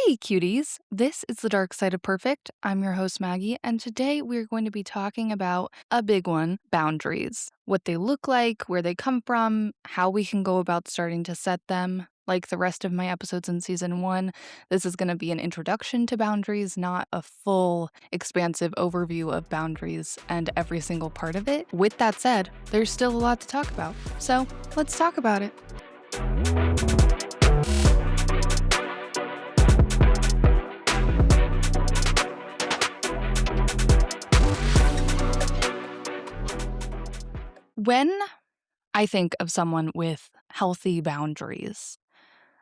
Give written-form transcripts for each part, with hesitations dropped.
Hey, cuties! This is The Dark Side of Perfect. I'm your host, Maggie, and today we're going to be talking about a big one, boundaries. What they look like, where they come from, how we can go about starting to set them. Like the rest of my episodes in season one, this is going to be an introduction to boundaries, not a full, expansive overview of boundaries and every single part of it. With that said, there's still a lot to talk about. So let's talk about it. When I think of someone with healthy boundaries,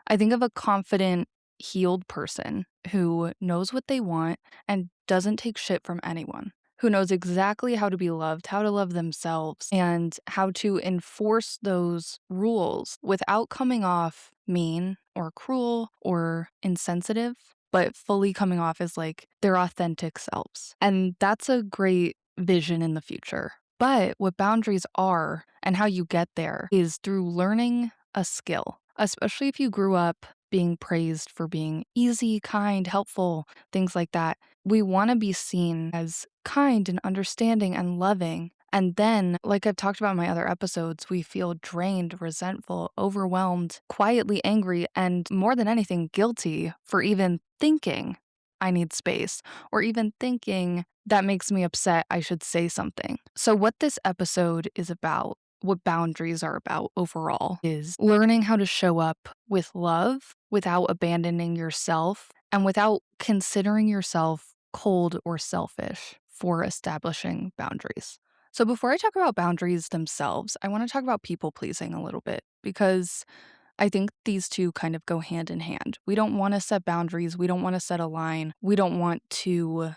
I think of a confident, healed person who knows what they want and doesn't take shit from anyone, who knows exactly how to be loved, how to love themselves, and how to enforce those rules without coming off mean or cruel or insensitive, but fully coming off as like their authentic selves. And that's a great vision in the future. But what boundaries are and how you get there is through learning a skill, especially if you grew up being praised for being easy, kind, helpful, things like that. We want to be seen as kind and understanding and loving. And then, like I've talked about in my other episodes, we feel drained, resentful, overwhelmed, quietly angry, and more than anything, guilty for even thinking I need space or even thinking that makes me upset, I should say something. So, what this episode is about, what boundaries are about overall, is learning how to show up with love without abandoning yourself and without considering yourself cold or selfish for establishing boundaries. So, before I talk about boundaries themselves, I want to talk about people pleasing a little bit because I think these two kind of go hand in hand. We don't want to set boundaries. We don't want to set a line. We don't want to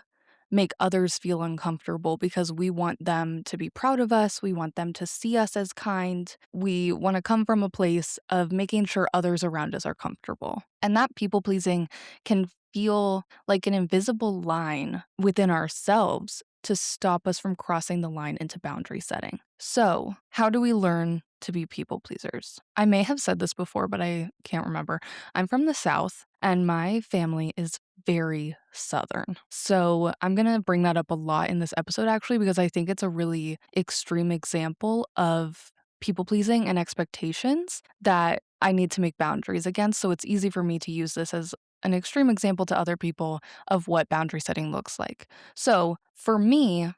make others feel uncomfortable because we want them to be proud of us. We want them to see us as kind. We want to come from a place of making sure others around us are comfortable. And that people pleasing can feel like an invisible line within ourselves to stop us from crossing the line into boundary setting. So, how do we learn to be people pleasers? I may have said this before, but I can't remember. I'm from the South, and my family is very Southern. So I'm going to bring that up a lot in this episode, actually, because I think it's a really extreme example of people pleasing and expectations that I need to make boundaries against. So it's easy for me to use this as an extreme example to other people of what boundary setting looks like. So for me,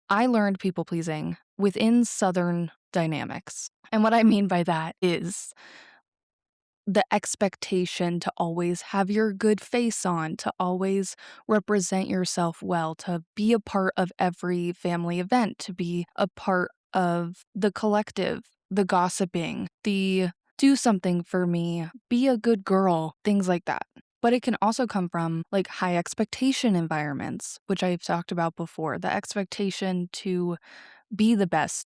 I learned people pleasing within Southern dynamics. And what I mean by that is the expectation to always have your good face on, to always represent yourself well, to be a part of every family event, to be a part of the collective, the gossiping, the do something for me, be a good girl, things like that. But it can also come from like high expectation environments, which I've talked about before, the expectation to be the best.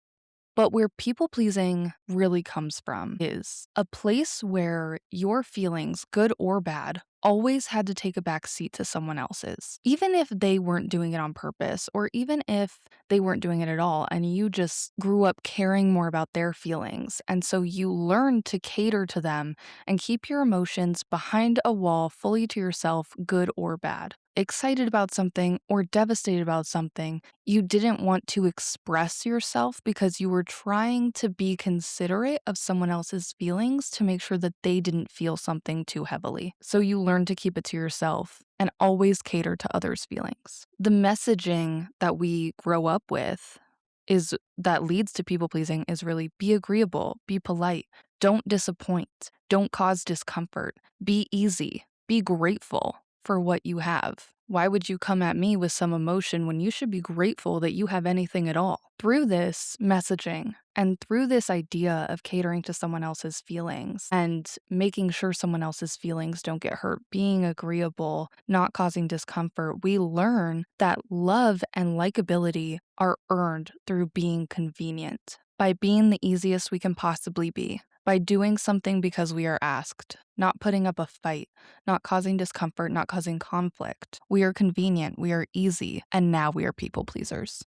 But where people pleasing really comes from is a place where your feelings, good or bad, always had to take a back seat to someone else's. Even if they weren't doing it on purpose, or even if they weren't doing it at all, and you just grew up caring more about their feelings. And so you learned to cater to them and keep your emotions behind a wall fully to yourself, good or bad. Excited about something or devastated about something, you didn't want to express yourself because you were trying to be considerate of someone else's feelings to make sure that they didn't feel something too heavily. So you learned to keep it to yourself and always cater to others' feelings. The messaging that we grow up with is that leads to people pleasing is really be agreeable, be polite, don't disappoint, don't cause discomfort, be easy, be grateful for what you have. Why would you come at me with some emotion when you should be grateful that you have anything at all? Through this messaging and through this idea of catering to someone else's feelings and making sure someone else's feelings don't get hurt, being agreeable, not causing discomfort, we learn that love and likability are earned through being convenient, by being the easiest we can possibly be, by doing something because we are asked, not putting up a fight, not causing discomfort, not causing conflict. We are convenient, we are easy, and now we are people pleasers.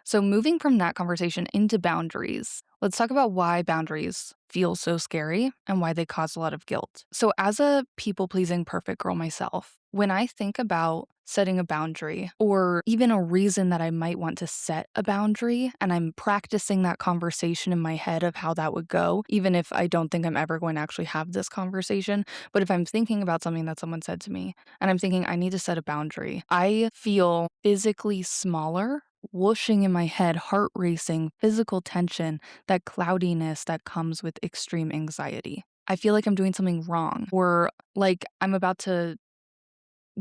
So, moving from that conversation into boundaries, let's talk about why boundaries feel so scary and why they cause a lot of guilt. So, as a people pleasing perfect girl myself, when I think about setting a boundary or even a reason that I might want to set a boundary, and I'm practicing that conversation in my head of how that would go, even if I don't think I'm ever going to actually have this conversation. But if I'm thinking about something that someone said to me and I'm thinking I need to set a boundary, I feel physically smaller whooshing in my head, heart racing, physical tension, that cloudiness that comes with extreme anxiety. I feel like I'm doing something wrong or like I'm about to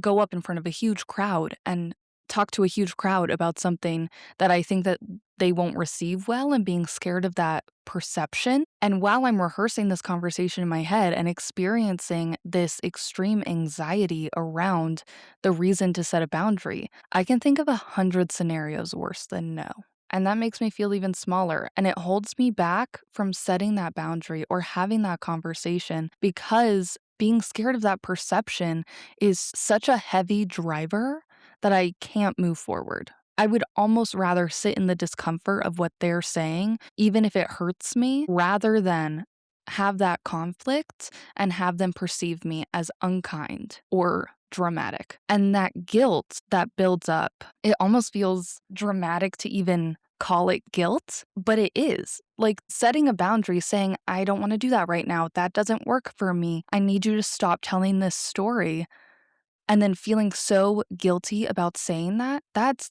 go up in front of a huge crowd and talk to a huge crowd about something that I think that they won't receive well and being scared of that perception. And while I'm rehearsing this conversation in my head and experiencing this extreme anxiety around the reason to set a boundary, I can think of 100 scenarios worse than no. And that makes me feel even smaller. And it holds me back from setting that boundary or having that conversation because being scared of that perception is such a heavy driver that I can't move forward. I would almost rather sit in the discomfort of what they're saying, even if it hurts me, rather than have that conflict and have them perceive me as unkind or dramatic. And that guilt that builds up, it almost feels dramatic to even call it guilt, but it is. Like setting a boundary, saying, I don't want to do that right now. That doesn't work for me. I need you to stop telling this story. And then feeling so guilty about saying that, that's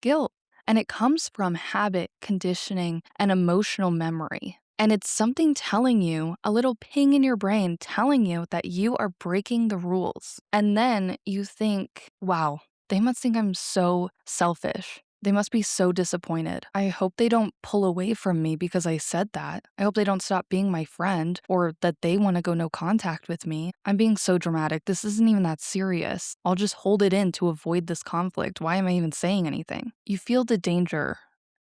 guilt. And it comes from habit, conditioning, and emotional memory. And it's something telling you, a little ping in your brain telling you that you are breaking the rules. And then you think, wow, they must think I'm so selfish. They must be so disappointed. I hope they don't pull away from me because I said that. I hope they don't stop being my friend or that they want to go no contact with me. I'm being so dramatic. This isn't even that serious. I'll just hold it in to avoid this conflict. Why am I even saying anything? You feel the danger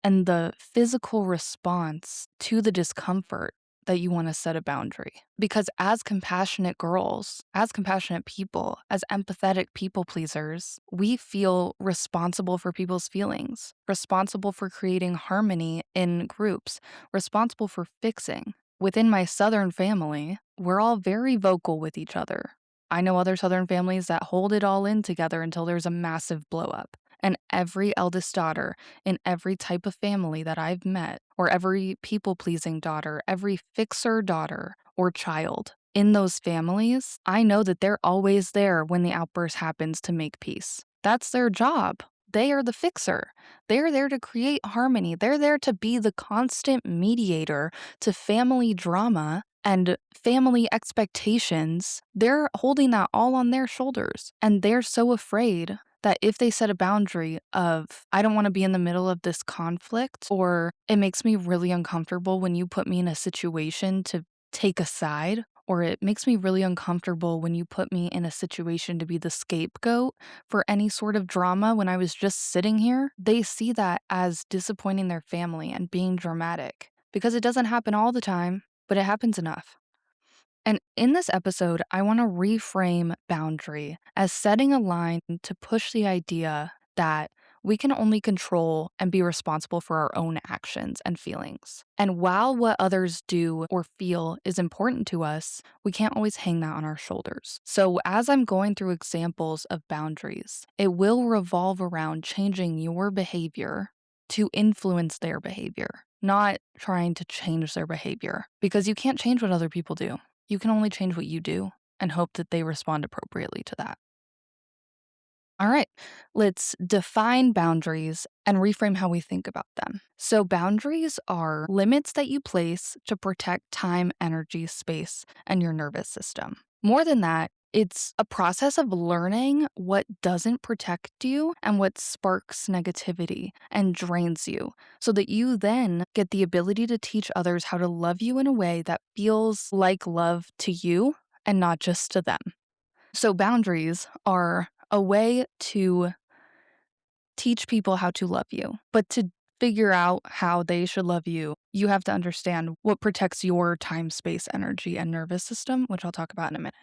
and the physical response to the discomfort that you want to set a boundary. Because as compassionate girls, as compassionate people, as empathetic people pleasers, we feel responsible for people's feelings, responsible for creating harmony in groups, responsible for fixing. Within my Southern family, we're all very vocal with each other. I know other Southern families that hold it all in together until there's a massive blow up. And every eldest daughter in every type of family that I've met, or every people pleasing daughter, every fixer daughter or child in those families, I know that they're always there when the outburst happens to make peace. That's their job. They are the fixer. They're there to create harmony. They're there to be the constant mediator to family drama and family expectations. They're holding that all on their shoulders. And they're so afraid that if they set a boundary of, I don't want to be in the middle of this conflict, or it makes me really uncomfortable when you put me in a situation to take a side, or it makes me really uncomfortable when you put me in a situation to be the scapegoat for any sort of drama when I was just sitting here, they see that as disappointing their family and being dramatic. Because it doesn't happen all the time, but it happens enough. And in this episode, I want to reframe boundary as setting a line to push the idea that we can only control and be responsible for our own actions and feelings. And while what others do or feel is important to us, we can't always hang that on our shoulders. So, as I'm going through examples of boundaries, it will revolve around changing your behavior to influence their behavior, not trying to change their behavior, because you can't change what other people do. You can only change what you do and hope that they respond appropriately to that. All right, let's define boundaries and reframe how we think about them. So, boundaries are limits that you place to protect time, energy, space, and your nervous system. More than that, it's a process of learning what doesn't protect you and what sparks negativity and drains you, so that you then get the ability to teach others how to love you in a way that feels like love to you and not just to them. So, boundaries are a way to teach people how to love you. But to figure out how they should love you, you have to understand what protects your time, space, energy, and nervous system, which I'll talk about in a minute.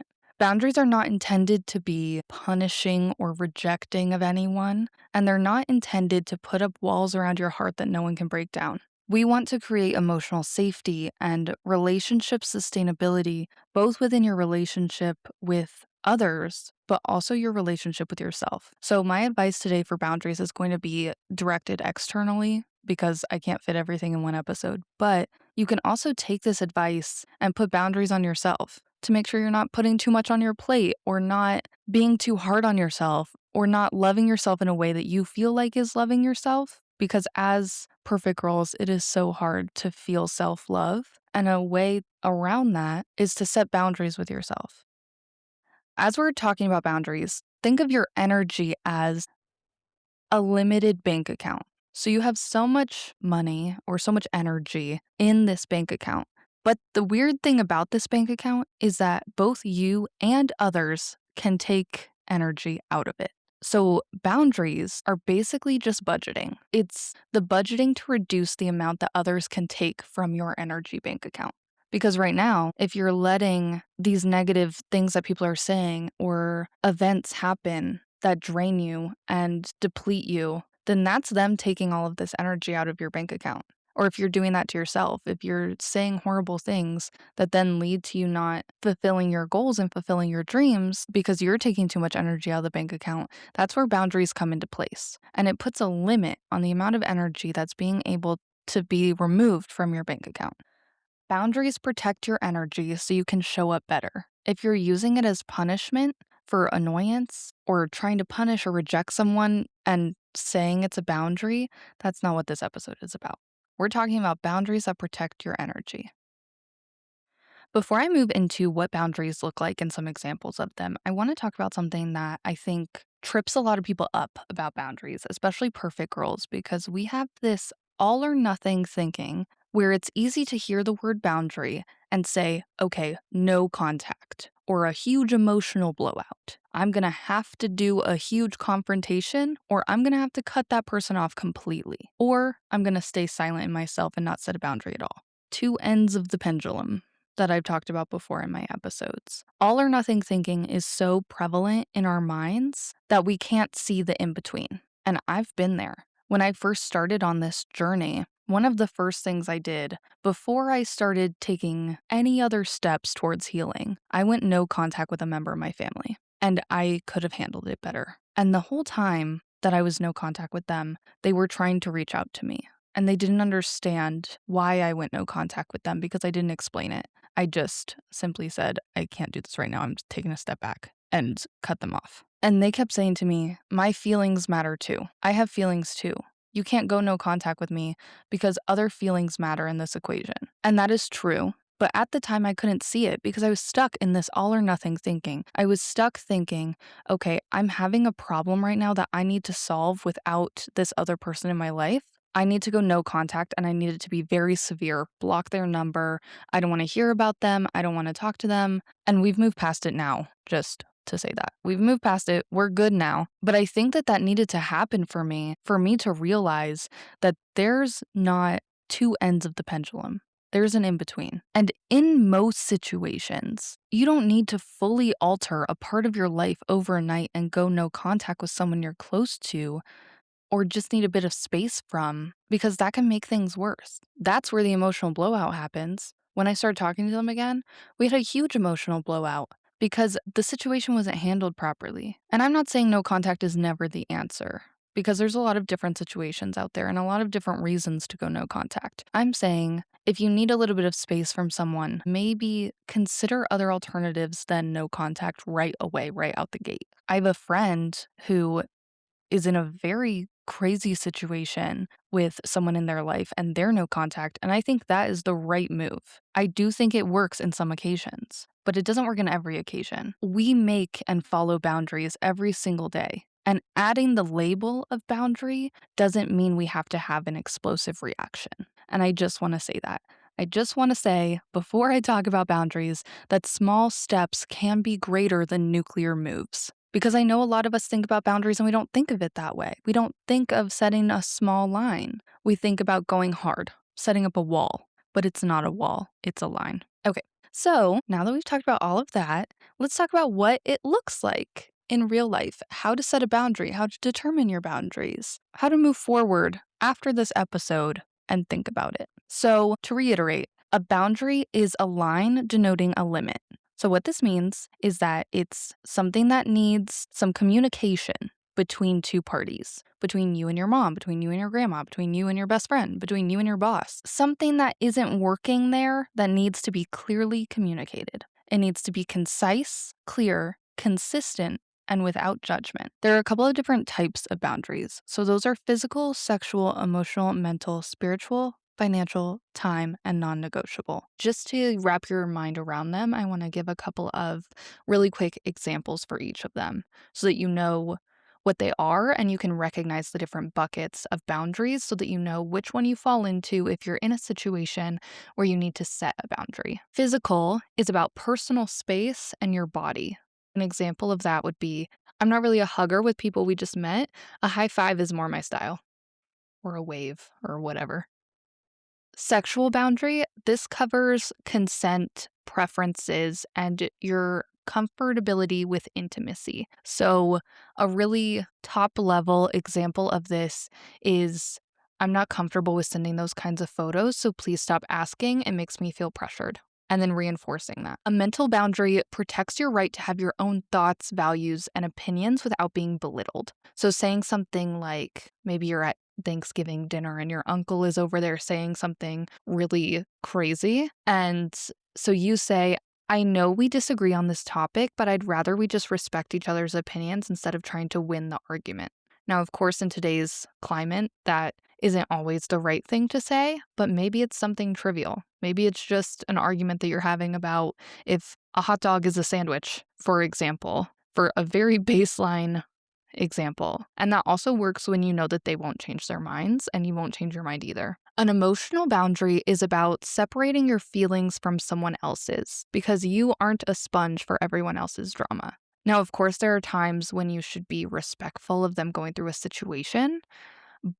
Boundaries are not intended to be punishing or rejecting of anyone, and they're not intended to put up walls around your heart that no one can break down. We want to create emotional safety and relationship sustainability, both within your relationship with others, but also your relationship with yourself. So, my advice today for boundaries is going to be directed externally because I can't fit everything in one episode. But you can also take this advice and put boundaries on yourself to make sure you're not putting too much on your plate or not being too hard on yourself or not loving yourself in a way that you feel like is loving yourself. Because as perfect girls, it is so hard to feel self love. And a way around that is to set boundaries with yourself. As we're talking about boundaries, think of your energy as a limited bank account. So you have so much money or so much energy in this bank account. But the weird thing about this bank account is that both you and others can take energy out of it. So boundaries are basically just budgeting. It's the budgeting to reduce the amount that others can take from your energy bank account. Because right now, if you're letting these negative things that people are saying or events happen that drain you and deplete you, then that's them taking all of this energy out of your bank account. Or if you're doing that to yourself, if you're saying horrible things that then lead to you not fulfilling your goals and fulfilling your dreams because you're taking too much energy out of the bank account, that's where boundaries come into place. And it puts a limit on the amount of energy that's being able to be removed from your bank account. Boundaries protect your energy so you can show up better. If you're using it as punishment for annoyance or trying to punish or reject someone and saying it's a boundary, that's not what this episode is about. We're talking about boundaries that protect your energy. Before I move into what boundaries look like and some examples of them, I want to talk about something that I think trips a lot of people up about boundaries, especially perfect girls, because we have this all or nothing thinking where it's easy to hear the word boundary and say, okay, no contact or a huge emotional blowout. I'm going to have to do a huge confrontation, or I'm going to have to cut that person off completely, or I'm going to stay silent in myself and not set a boundary at all. Two ends of the pendulum that I've talked about before in my episodes. All or nothing thinking is so prevalent in our minds that we can't see the in between. And I've been there. When I first started on this journey, one of the first things I did before I started taking any other steps towards healing, I went no contact with a member of my family. And I could have handled it better. And the whole time that I was no contact with them, they were trying to reach out to me. And they didn't understand why I went no contact with them because I didn't explain it. I just simply said, I can't do this right now. I'm just taking a step back and cut them off. And they kept saying to me, my feelings matter too. I have feelings too. You can't go no contact with me because other feelings matter in this equation. And that is true. But at the time, I couldn't see it because I was stuck in this all or nothing thinking. I was stuck thinking, okay, I'm having a problem right now that I need to solve without this other person in my life. I need to go no contact and I need it to be very severe, block their number. I don't want to hear about them. I don't want to talk to them. And we've moved past it now, just to say that. We've moved past it. We're good now. But I think that needed to happen for me to realize that there's not two ends of the pendulum. There's an in between. And in most situations, you don't need to fully alter a part of your life overnight and go no contact with someone you're close to or just need a bit of space from, because that can make things worse. That's where the emotional blowout happens. When I started talking to them again, we had a huge emotional blowout because the situation wasn't handled properly. And I'm not saying no contact is never the answer, because there's a lot of different situations out there and a lot of different reasons to go no contact. I'm saying if you need a little bit of space from someone, maybe consider other alternatives than no contact right away, right out the gate. I have a friend who is in a very crazy situation with someone in their life and they're no contact. And I think that is the right move. I do think it works in some occasions, but it doesn't work in every occasion. We make and follow boundaries every single day. And adding the label of boundary doesn't mean we have to have an explosive reaction. And I just want to say that. I just want to say, before I talk about boundaries, that small steps can be greater than nuclear moves. Because I know a lot of us think about boundaries and we don't think of it that way. We don't think of setting a small line. We think about going hard, setting up a wall, but it's not a wall, it's a line. Okay, So, now that we've talked about all of that, let's talk about what it looks like in real life, how to set a boundary, how to determine your boundaries, how to move forward after this episode and think about it. So, to reiterate, a boundary is a line denoting a limit. So, what this means is that it's something that needs some communication between two parties, between you and your mom, between you and your grandma, between you and your best friend, between you and your boss. Something that isn't working there that needs to be clearly communicated. It needs to be concise, clear, consistent, and without judgment. There are a couple of different types of boundaries. So those are physical, sexual, emotional, mental, spiritual, financial, time, and non-negotiable. Just to wrap your mind around them, I want to give a couple of really quick examples for each of them so that you know what they are and you can recognize the different buckets of boundaries so that you know which one you fall into if you're in a situation where you need to set a boundary. Physical is about personal space and your body. An example of that would be, I'm not really a hugger with people we just met. A high five is more my style, or a wave, or whatever. Sexual boundary, this covers consent, preferences, and your comfortability with intimacy. So, a really top level example of this is, I'm not comfortable with sending those kinds of photos, so please stop asking. It makes me feel pressured. And then reinforcing that. A mental boundary protects your right to have your own thoughts, values, and opinions without being belittled. So, saying something like, maybe you're at Thanksgiving dinner and your uncle is over there saying something really crazy. And so you say, I know we disagree on this topic, but I'd rather we just respect each other's opinions instead of trying to win the argument. Now, of course, in today's climate, that isn't always the right thing to say, but maybe it's something trivial. Maybe it's just an argument that you're having about if a hot dog is a sandwich, for example, for a very baseline example. And that also works when you know that they won't change their minds and you won't change your mind either. An emotional boundary is about separating your feelings from someone else's because you aren't a sponge for everyone else's drama. Now, of course, there are times when you should be respectful of them going through a situation,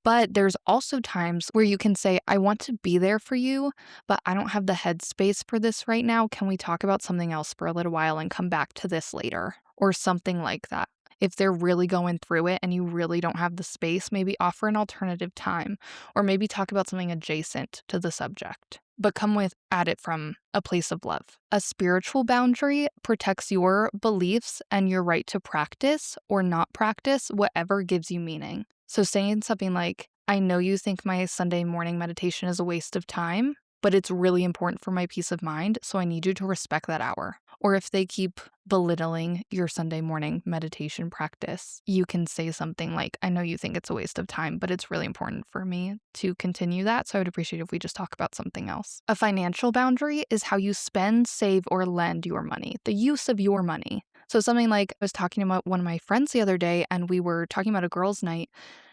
but there's also times where you can say, I want to be there for you, but I don't have the headspace for this right now. Can we talk about something else for a little while and come back to this later? Or something like that. If they're really going through it and you really don't have the space, maybe offer an alternative time, or maybe talk about something adjacent to the subject, but come at it from a place of love. A spiritual boundary protects your beliefs and your right to practice or not practice whatever gives you meaning. So saying something like, I know you think my Sunday morning meditation is a waste of time, but it's really important for my peace of mind, so I need you to respect that hour. Or if they keep belittling your Sunday morning meditation practice, you can say something like, I know you think it's a waste of time, but it's really important for me to continue that, so I would appreciate if we just talk about something else. A financial boundary is how you spend, save, or lend your money, the use of your money. So something like, I was talking about one of my friends the other day, and we were talking about a girls' night,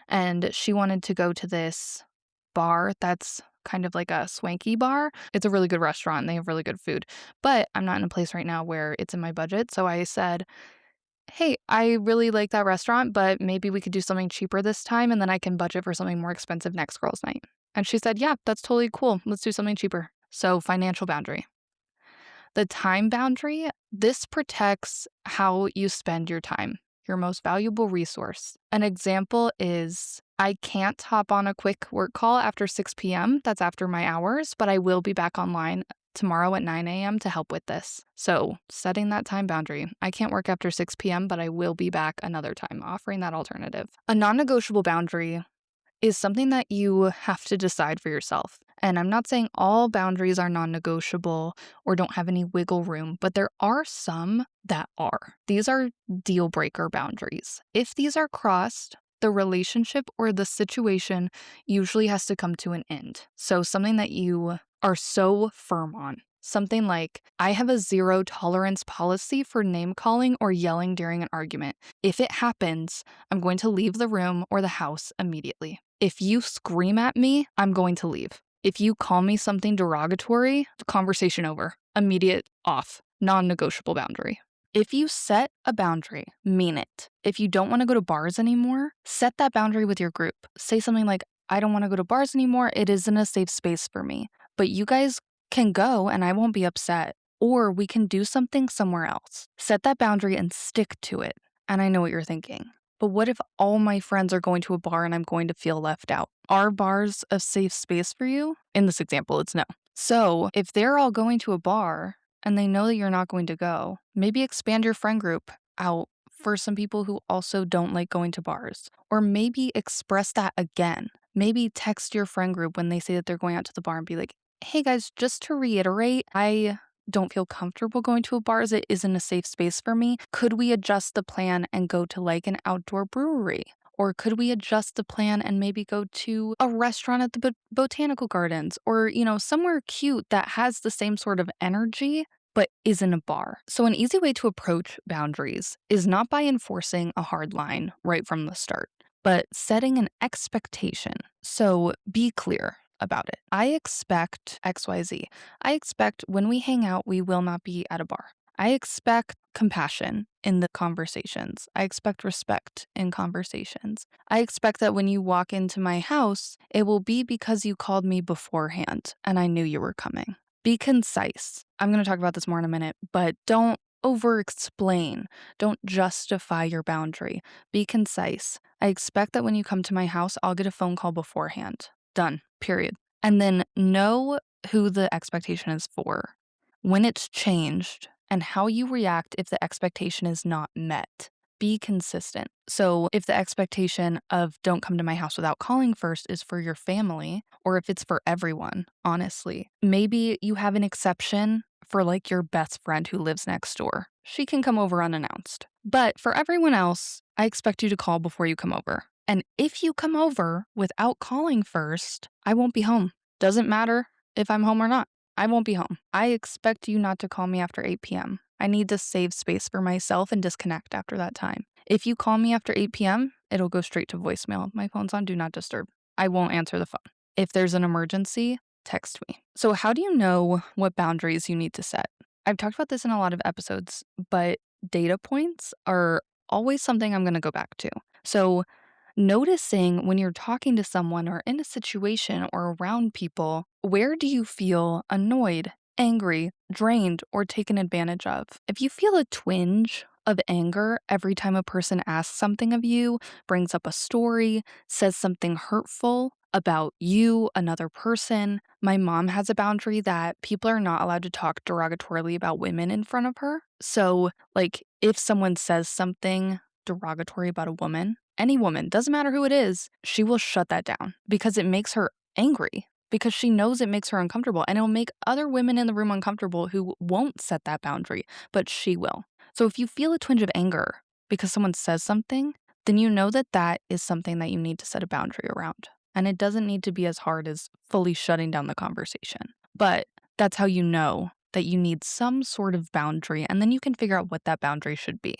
and she wanted to go to this bar that's kind of like a swanky bar. It's a really good restaurant and they have really good food, but I'm not in a place right now where it's in my budget. So I said, hey, I really like that restaurant, but maybe we could do something cheaper this time and then I can budget for something more expensive next girls' night. And she said, yeah, that's totally cool. Let's do something cheaper. So financial boundary. The time boundary, this protects how you spend your time, your most valuable resource. An example is, I can't hop on a quick work call after 6 p.m. That's after my hours, but I will be back online tomorrow at 9 a.m. to help with this. So setting that time boundary. I can't work after 6 p.m., but I will be back another time, offering that alternative. A non-negotiable boundary is something that you have to decide for yourself. And I'm not saying all boundaries are non-negotiable or don't have any wiggle room, but there are some that are. These are deal breaker boundaries. If these are crossed, the relationship or the situation usually has to come to an end. So something that you are so firm on. Something like, I have a zero tolerance policy for name calling or yelling during an argument. If it happens, I'm going to leave the room or the house immediately. If you scream at me, I'm going to leave. If you call me something derogatory, conversation over. Immediate off. Non-negotiable boundary. If you set a boundary, mean it. If you don't want to go to bars anymore, set that boundary with your group. Say something like, I don't want to go to bars anymore. It isn't a safe space for me. But you guys can go and I won't be upset. Or we can do something somewhere else. Set that boundary and stick to it. And I know what you're thinking. But what if all my friends are going to a bar and I'm going to feel left out? Are bars a safe space for you? In this example, it's no. So if they're all going to a bar and they know that you're not going to go, maybe expand your friend group out for some people who also don't like going to bars. Or maybe express that again. Maybe text your friend group when they say that they're going out to the bar and be like, hey guys, just to reiterate, I don't feel comfortable going to a bar as it isn't a safe space for me. Could we adjust the plan and go to like an outdoor brewery? Or could we adjust the plan and maybe go to a restaurant at the botanical gardens or, somewhere cute that has the same sort of energy but isn't a bar? So, an easy way to approach boundaries is not by enforcing a hard line right from the start, but setting an expectation. So, be clear about it. I expect XYZ. I expect when we hang out, we will not be at a bar. I expect compassion in the conversations. I expect respect in conversations. I expect that when you walk into my house, it will be because you called me beforehand and I knew you were coming. Be concise. I'm going to talk about this more in a minute, but don't over explain. Don't justify your boundary. Be concise. I expect that when you come to my house, I'll get a phone call beforehand. Done. Period. And then know who the expectation is for, when it's changed, and how you react if the expectation is not met. Be consistent. So if the expectation of don't come to my house without calling first is for your family, or if it's for everyone, honestly, maybe you have an exception for like your best friend who lives next door. She can come over unannounced. But for everyone else, I expect you to call before you come over. And if you come over without calling first, I won't be home. Doesn't matter if I'm home or not. I won't be home. I expect you not to call me after 8 p.m. I need to save space for myself and disconnect after that time. If you call me after 8 p.m., it'll go straight to voicemail. My phone's on Do Not Disturb. I won't answer the phone. If there's an emergency, text me. So how do you know what boundaries you need to set? I've talked about this in a lot of episodes, but data points are always something I'm going to go back to. So noticing when you're talking to someone or in a situation or around people, where do you feel annoyed, angry, drained, or taken advantage of? If you feel a twinge of anger every time a person asks something of you, brings up a story, says something hurtful about you, another person. My mom has a boundary that people are not allowed to talk derogatorily about women in front of her. So, like, if someone says something derogatory about a woman, any woman, doesn't matter who it is, she will shut that down because it makes her angry, because she knows it makes her uncomfortable, and it'll make other women in the room uncomfortable who won't set that boundary, but she will. So if you feel a twinge of anger because someone says something, then you know that that is something that you need to set a boundary around. And it doesn't need to be as hard as fully shutting down the conversation. But that's how you know that you need some sort of boundary, and then you can figure out what that boundary should be.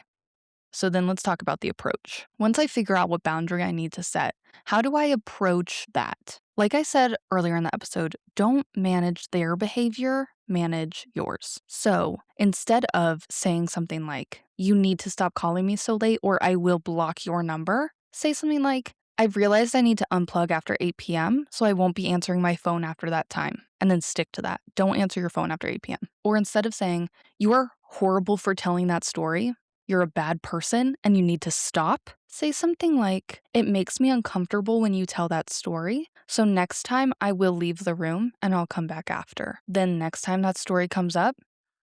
So then let's talk about the approach. Once I figure out what boundary I need to set, how do I approach that? Like I said earlier in the episode, don't manage their behavior, manage yours. So instead of saying something like, you need to stop calling me so late or I will block your number, say something like, I've realized I need to unplug after 8 p.m., so I won't be answering my phone after that time. And then stick to that. Don't answer your phone after 8 p.m. Or instead of saying, you are horrible for telling that story, you're a bad person and you need to stop, say something like, it makes me uncomfortable when you tell that story, so next time I will leave the room and I'll come back after. Then next time that story comes up,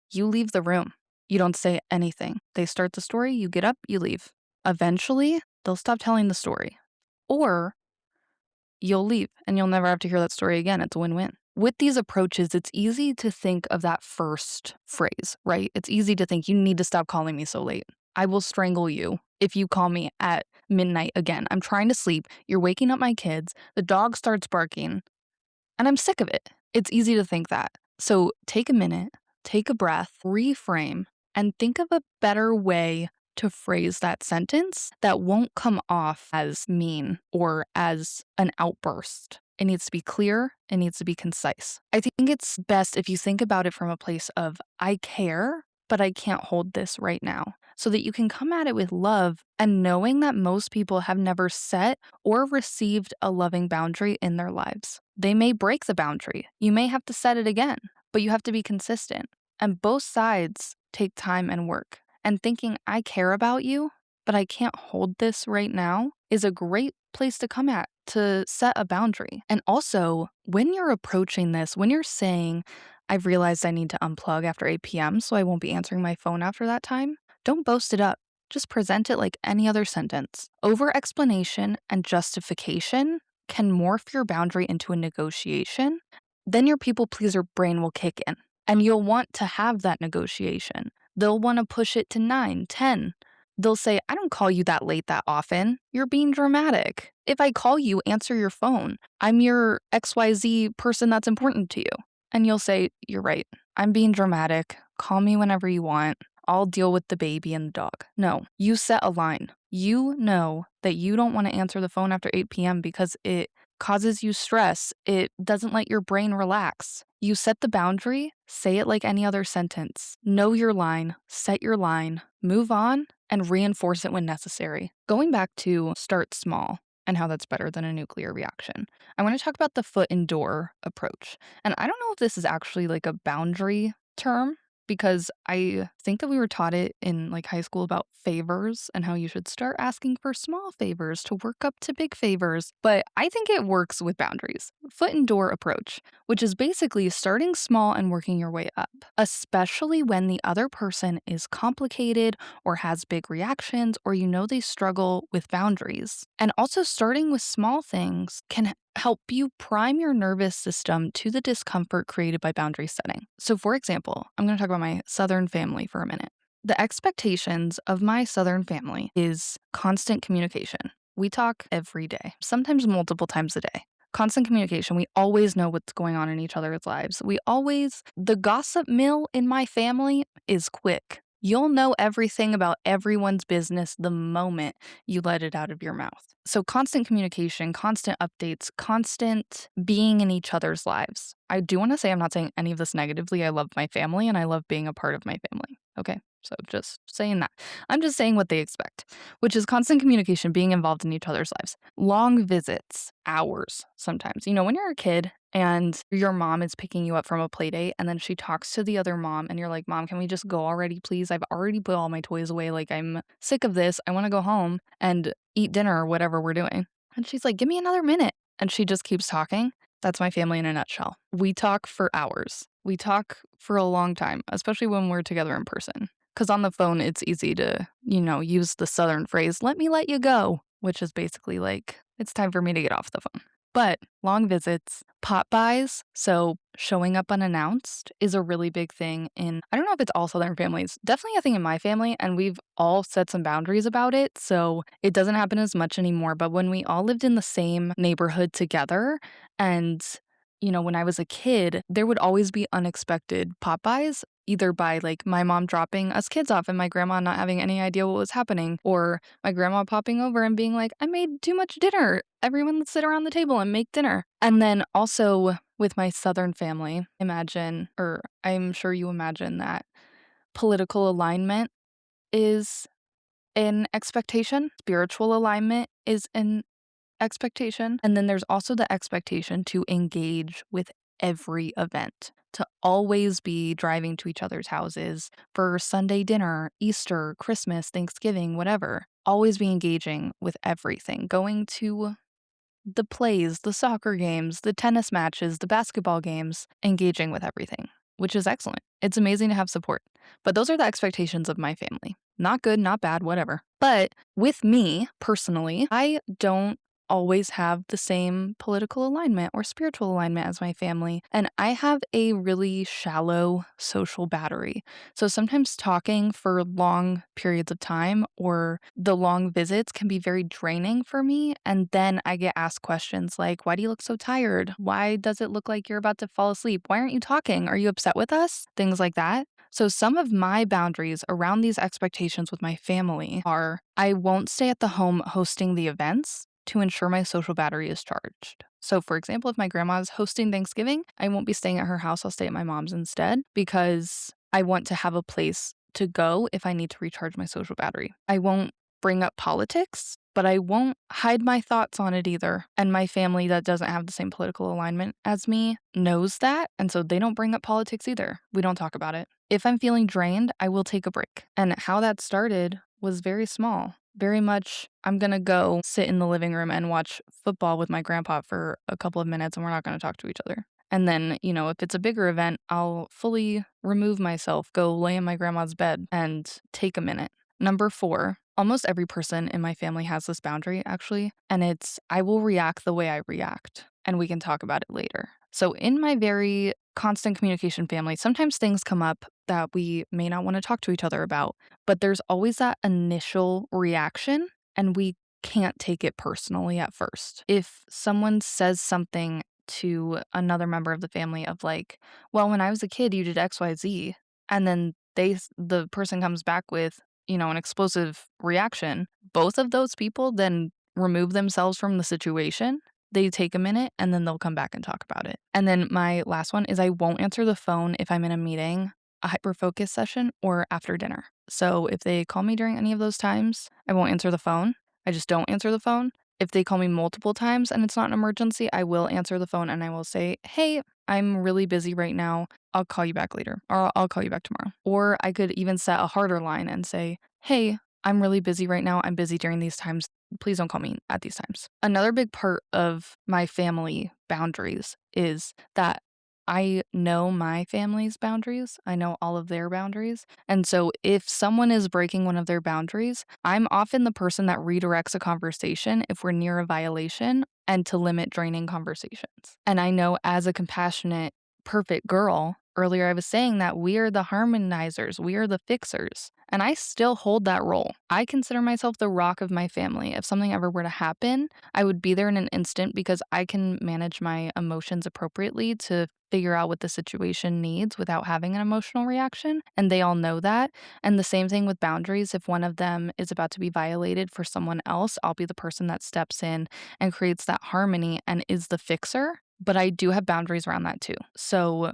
you leave the room. You don't say anything. They start the story, you get up, you leave. Eventually, they'll stop telling the story. Or you'll leave and you'll never have to hear that story again. It's a win-win. With these approaches, it's easy to think of that first phrase, right? It's easy to think you need to stop calling me so late. I will strangle you if you call me at midnight again. I'm trying to sleep. You're waking up my kids. The dog starts barking and I'm sick of it. It's easy to think that. So take a minute, take a breath, reframe, and think of a better way to phrase that sentence that won't come off as mean or as an outburst. It needs to be clear. It needs to be concise. I think it's best if you think about it from a place of, I care, but I can't hold this right now, so that you can come at it with love and knowing that most people have never set or received a loving boundary in their lives. They may break the boundary. You may have to set it again, but you have to be consistent. And both sides take time and work. And thinking, I care about you, but I can't hold this right now is a great place to come at to set a boundary. And also, when you're approaching this, when you're saying, I've realized I need to unplug after 8 p.m., so I won't be answering my phone after that time, don't boast it up. Just present it like any other sentence. Over explanation and justification can morph your boundary into a negotiation. Then your people pleaser brain will kick in and you'll want to have that negotiation. They'll want to push it to 9, 10. They'll say, I don't call you that late that often. You're being dramatic. If I call you, answer your phone. I'm your XYZ person that's important to you. And you'll say, you're right. I'm being dramatic. Call me whenever you want. I'll deal with the baby and the dog. No, you set a line. You know that you don't want to answer the phone after 8 p.m. because it causes you stress. It doesn't let your brain relax. You set the boundary, say it like any other sentence. Know your line, set your line, move on, and reinforce it when necessary. Going back to start small and how that's better than a nuclear reaction, I want to talk about the foot and door approach. And I don't know if this is actually like a boundary term, because I think that we were taught it in like high school about favors and how you should start asking for small favors to work up to big favors. But I think it works with boundaries. Foot and door approach, which is basically starting small and working your way up, especially when the other person is complicated or has big reactions or you know they struggle with boundaries. And also starting with small things can help you prime your nervous system to the discomfort created by boundary setting. So, for example, I'm going to talk about my Southern family for a minute. The expectations of my Southern family is constant communication. We talk every day, sometimes multiple times a day. Constant communication. We always know what's going on in each other's lives. The gossip mill in my family is quick. You'll know everything about everyone's business the moment you let it out of your mouth. So constant communication, constant updates, constant being in each other's lives. I do want to say I'm not saying any of this negatively. I love my family and I love being a part of my family. Okay? So just saying that. I'm just saying what they expect, which is constant communication, being involved in each other's lives. Long visits, hours sometimes. You know, when you're a kid and your mom is picking you up from a play date and then she talks to the other mom and you're like, Mom, can we just go already, please? I've already put all my toys away. Like, I'm sick of this. I want to go home and eat dinner or whatever we're doing. And she's like, give me another minute. And she just keeps talking. That's my family in a nutshell. We talk for hours. We talk for a long time, especially when we're together in person. Because on the phone, it's easy to, use the Southern phrase, let me let you go, which is basically like, it's time for me to get off the phone. But long visits, pop buys, so showing up unannounced is a really big thing I don't know if it's all Southern families, definitely a thing in my family, and we've all set some boundaries about it, so it doesn't happen as much anymore. But when we all lived in the same neighborhood together and when I was a kid, there would always be unexpected pop buys, either by like my mom dropping us kids off and my grandma not having any idea what was happening, or my grandma popping over and being like, I made too much dinner. Everyone let's sit around the table and make dinner. And then also with my Southern family, I'm sure you imagine that political alignment is an expectation, spiritual alignment is an expectation. And then there's also the expectation to engage with every event, to always be driving to each other's houses for Sunday dinner, Easter, Christmas, Thanksgiving, whatever. Always be engaging with everything, going to the plays, the soccer games, the tennis matches, the basketball games, engaging with everything, which is excellent. It's amazing to have support. But those are the expectations of my family. Not good, not bad, whatever. But with me personally, I don't always have the same political alignment or spiritual alignment as my family. And I have a really shallow social battery. So sometimes talking for long periods of time or the long visits can be very draining for me. And then I get asked questions like, why do you look so tired? Why does it look like you're about to fall asleep? Why aren't you talking? Are you upset with us? Things like that. So some of my boundaries around these expectations with my family are I won't stay at the home hosting the events to ensure my social battery is charged. So for example, if my grandma is hosting Thanksgiving, I won't be staying at her house. I'll stay at my mom's instead because I want to have a place to go if I need to recharge my social battery. I won't bring up politics, but I won't hide my thoughts on it either. And my family that doesn't have the same political alignment as me knows that, and so they don't bring up politics either. We don't talk about it. If I'm feeling drained, I will take a break. And how that started was very small. Very much, I'm gonna go sit in the living room and watch football with my grandpa for a couple of minutes, and we're not gonna talk to each other. And then, if it's a bigger event, I'll fully remove myself, go lay in my grandma's bed, and take a minute. Number 4, almost every person in my family has this boundary, actually, and it's I will react the way I react, and we can talk about it later. So, in my very constant communication family, sometimes things come up that we may not want to talk to each other about, but there's always that initial reaction, and we can't take it personally at first. If someone says something to another member of the family of like, "Well, when I was a kid, you did XYZ," and then the person comes back with, an explosive reaction, both of those people then remove themselves from the situation. They take a minute and then they'll come back and talk about it. And then my last one is I won't answer the phone if I'm in a meeting, a hyper focus session, or after dinner. So if they call me during any of those times, I won't answer the phone. I just don't answer the phone. If they call me multiple times and it's not an emergency, I will answer the phone and I will say, "Hey, I'm really busy right now. I'll call you back later, or I'll call you back tomorrow." Or I could even set a harder line and say, "Hey, I'm really busy right now. I'm busy during these times. Please don't call me at these times." Another big part of my family boundaries is that I know my family's boundaries. I know all of their boundaries. And so if someone is breaking one of their boundaries, I'm often the person that redirects a conversation if we're near a violation and to limit draining conversations. And I know as a compassionate, perfect girl, earlier I was saying that we are the harmonizers, we are the fixers. And I still hold that role. I consider myself the rock of my family. If something ever were to happen, I would be there in an instant because I can manage my emotions appropriately to figure out what the situation needs without having an emotional reaction. And they all know that. And the same thing with boundaries. If one of them is about to be violated for someone else, I'll be the person that steps in and creates that harmony and is the fixer. But I do have boundaries around that too. So,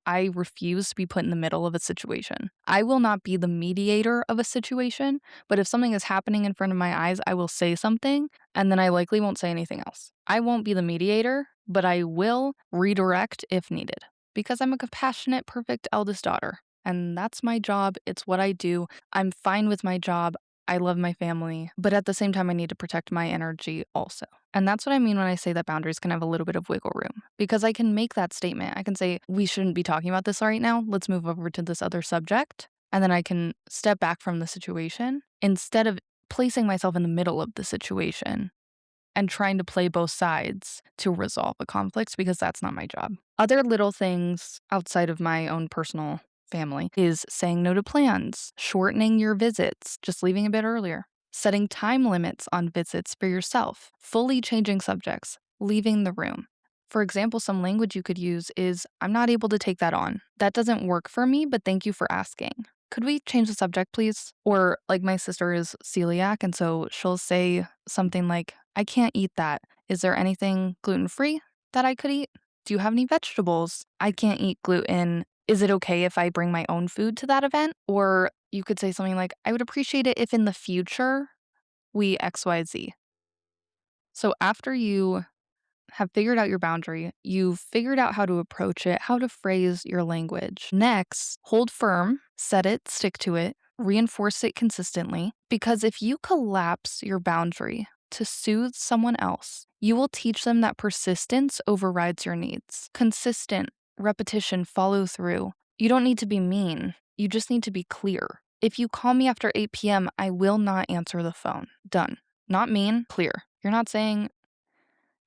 I refuse to be put in the middle of a situation. I will not be the mediator of a situation, but if something is happening in front of my eyes, I will say something and then I likely won't say anything else. I won't be the mediator, but I will redirect if needed because I'm a compassionate, perfect eldest daughter. And that's my job. It's what I do. I'm fine with my job. I love my family, but at the same time, I need to protect my energy also. And that's what I mean when I say that boundaries can have a little bit of wiggle room because I can make that statement. I can say, we shouldn't be talking about this right now. Let's move over to this other subject. And then I can step back from the situation instead of placing myself in the middle of the situation and trying to play both sides to resolve a conflict because that's not my job. Other little things outside of my own personal family is saying no to plans, shortening your visits, just leaving a bit earlier, setting time limits on visits for yourself, fully changing subjects, leaving the room. For example, some language you could use is, "I'm not able to take that on. That doesn't work for me, but thank you for asking. Could we change the subject, please?" Or, like, my sister is celiac, and so she'll say something like, "I can't eat that. Is there anything gluten-free that I could eat? Do you have any vegetables? I can't eat gluten. Is it okay if I bring my own food to that event?" Or you could say something like, "I would appreciate it if in the future we XYZ." So after you have figured out your boundary, you've figured out how to approach it, how to phrase your language. Next, hold firm, set it, stick to it, reinforce it consistently, because if you collapse your boundary to soothe someone else, you will teach them that persistence overrides your needs. Consistent, repetition, follow through. You don't need to be mean, you just need to be clear. If you call me after 8 p.m., I will not answer the phone. Done. Not mean, clear. You're not saying,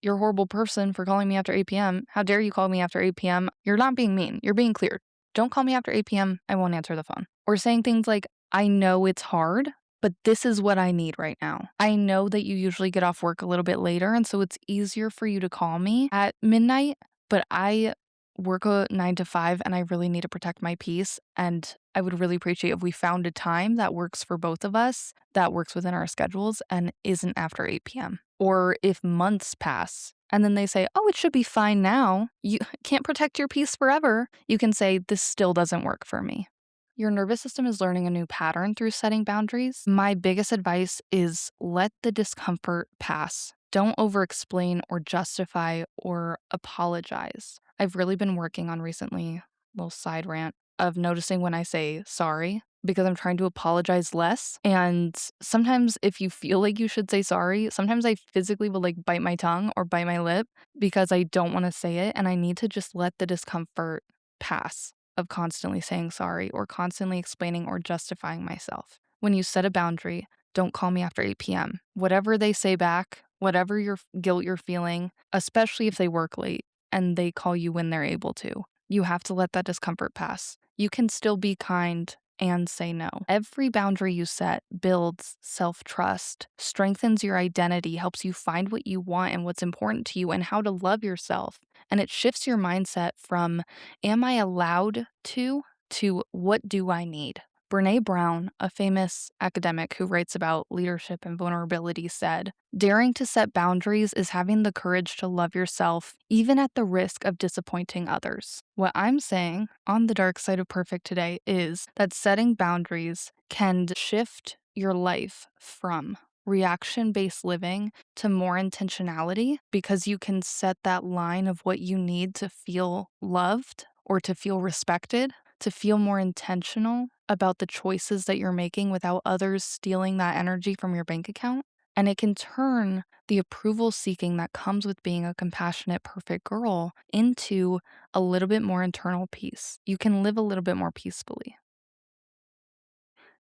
"You're a horrible person for calling me after 8 p.m. How dare you call me after 8 p.m.?" You're not being mean. You're being clear. "Don't call me after 8 p.m. I won't answer the phone." Or saying things like, "I know it's hard, but this is what I need right now. I know that you usually get off work a little bit later, and so it's easier for you to call me at midnight, but I work a 9 to 5 and I really need to protect my peace. And I would really appreciate if we found a time that works for both of us, that works within our schedules and isn't after 8 p.m." Or if months pass and then they say, "Oh, it should be fine now. You can't protect your peace forever." You can say, "This still doesn't work for me." Your nervous system is learning a new pattern through setting boundaries. My biggest advice is let the discomfort pass. Don't over explain or justify or apologize. I've really been working on recently, little side rant, of noticing when I say sorry because I'm trying to apologize less. And sometimes, if you feel like you should say sorry, sometimes I physically will like bite my tongue or bite my lip because I don't want to say it. And I need to just let the discomfort pass of constantly saying sorry or constantly explaining or justifying myself. When you set a boundary, don't call me after 8 p.m. Whatever they say back, whatever your guilt you're feeling, especially if they work late and they call you when they're able to, you have to let that discomfort pass. You can still be kind and say no. Every boundary you set builds self-trust, strengthens your identity, helps you find what you want and what's important to you and how to love yourself. And it shifts your mindset from, am I allowed to what do I need? Brene Brown, a famous academic who writes about leadership and vulnerability, said, daring to set boundaries is having the courage to love yourself, even at the risk of disappointing others. What I'm saying on the dark side of perfect today is that setting boundaries can shift your life from reaction-based living to more intentionality because you can set that line of what you need to feel loved or to feel respected, to feel more intentional about the choices that you're making without others stealing that energy from your bank account. And it can turn the approval seeking that comes with being a compassionate, perfect girl into a little bit more internal peace. You can live a little bit more peacefully.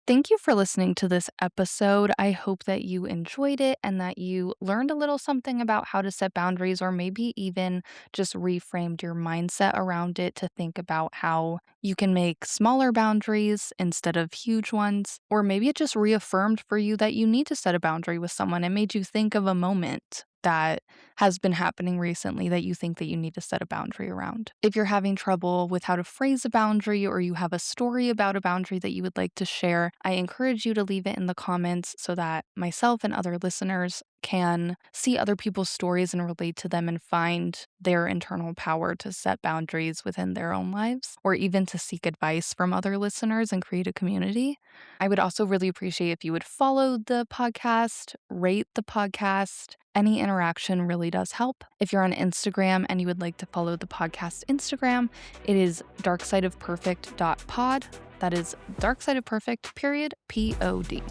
Thank you for listening to this episode. I hope that you enjoyed it and that you learned a little something about how to set boundaries, or maybe even just reframed your mindset around it to think about how you can make smaller boundaries instead of huge ones. Or maybe it just reaffirmed for you that you need to set a boundary with someone and made you think of a moment that has been happening recently that you think that you need to set a boundary around. If you're having trouble with how to phrase a boundary or you have a story about a boundary that you would like to share, I encourage you to leave it in the comments so that myself and other listeners can see other people's stories and relate to them and find their internal power to set boundaries within their own lives, or even to seek advice from other listeners and create a community. I would also really appreciate if you would follow the podcast, rate the podcast. Any interaction really does help. If you're on Instagram and you would like to follow the podcast Instagram, it is darksideofperfect.pod. That is darksideofperfect, period, P-O-D.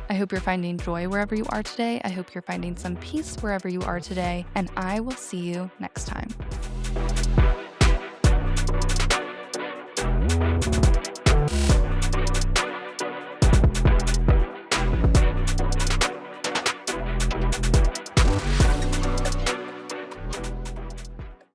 I hope you're finding joy wherever you are today. I hope you're finding some peace wherever you are today. And I will see you next time.